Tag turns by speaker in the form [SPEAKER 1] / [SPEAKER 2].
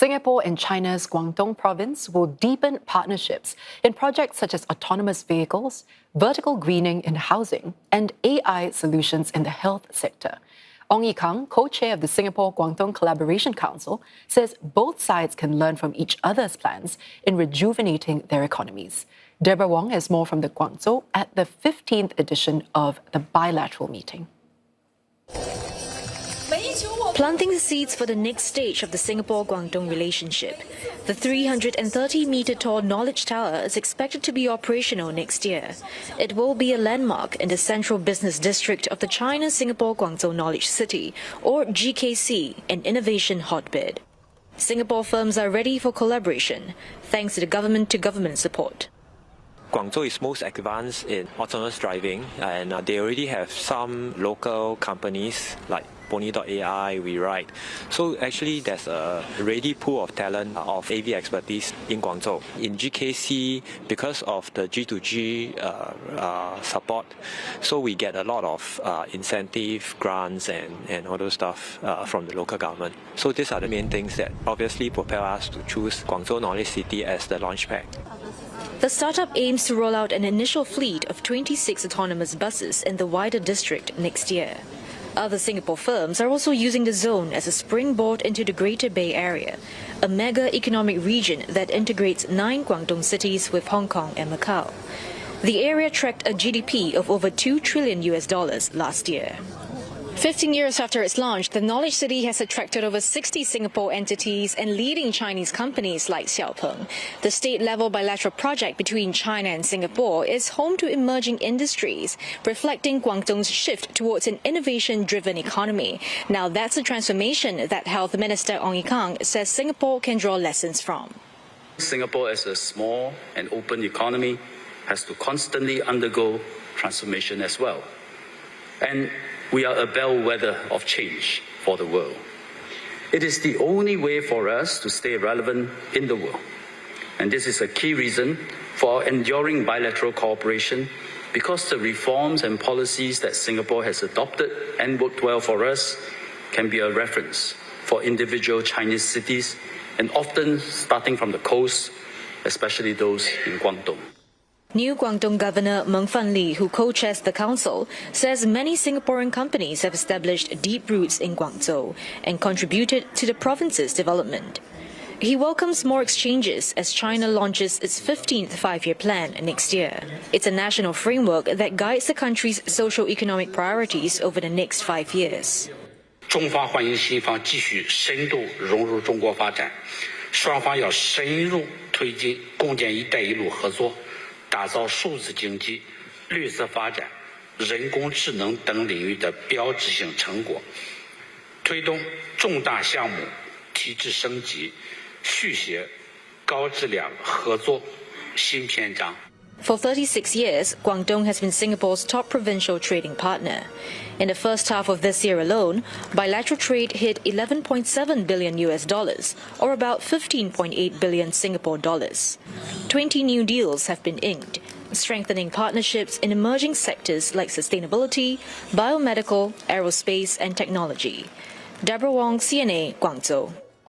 [SPEAKER 1] Singapore and China's Guangdong province will deepen partnerships in projects such as autonomous vehicles, vertical greening in housing, and AI solutions in the health sector. Ong Ye Kung, co-chair of the Singapore-Guangdong Collaboration Council, says both sides can learn from each other's plans in rejuvenating their economies. Deborah Wong has more from the Guangzhou at the 15th edition of the bilateral meeting.
[SPEAKER 2] Planting the seeds for the next stage of the Singapore-Guangdong relationship. The 330-metre-tall Knowledge Tower is expected to be operational next year. It will be a landmark in the central business district of the China-Singapore-Guangzhou Knowledge City, or GKC, an innovation hotbed. Singapore firms are ready for collaboration, thanks to the government-to-government support.
[SPEAKER 3] Guangzhou is most advanced in autonomous driving, and they already have some local companies like Pony.ai, WeRide. So actually there's a ready pool of talent of AV expertise in Guangzhou. In GKC, because of the G2G support, so we get a lot of incentive, grants and all those stuff from the local government. So these are the main things that obviously propel us to choose Guangzhou Knowledge City as the launchpad.
[SPEAKER 2] The startup aims to roll out an initial fleet of 26 autonomous buses in the wider district next year. Other Singapore firms are also using the zone as a springboard into the Greater Bay Area, a mega economic region that integrates 9 Guangdong cities with Hong Kong and Macau. The area tracked a GDP of over $2 trillion last year. 15 years after its launch, the Knowledge City has attracted over 60 Singapore entities and leading Chinese companies like Xiaopeng. The state-level bilateral project between China and Singapore is home to emerging industries, reflecting Guangdong's shift towards an innovation-driven economy. Now that's a transformation that Health Minister Ong Ye Kung says Singapore can draw lessons from.
[SPEAKER 4] Singapore, as a small and open economy, has to constantly undergo transformation as well. And we are a bellwether of change for the world. It is the only way for us to stay relevant in the world. And this is a key reason for our enduring bilateral cooperation, because the reforms and policies that Singapore has adopted and worked well for us can be a reference for individual Chinese cities, and often starting from the coast, especially those in Guangdong.
[SPEAKER 2] New Guangdong Governor Meng Fanli, who co-chairs the council, says many Singaporean companies have established deep roots in Guangzhou and contributed to the province's development. He welcomes more exchanges as China launches its 15th five-year plan next year. It's a national framework that guides the country's socio-economic priorities over the next 5 years.
[SPEAKER 5] 中方欢迎西方继续深度融入中国发展，双方要深入推进共建“一带一路”合作。 打造数字经济、绿色发展、人工智能等领域的标志性成果，推动重大项目提质升级，续写高质量合作新篇章。
[SPEAKER 2] For 36 years, Guangdong has been Singapore's top provincial trading partner. In the first half of this year alone, bilateral trade hit $11.7 billion or about 15.8 billion Singapore dollars. 20 new deals have been inked, strengthening partnerships in emerging sectors like sustainability, biomedical, aerospace and technology. Deborah Wong, CNA, Guangzhou.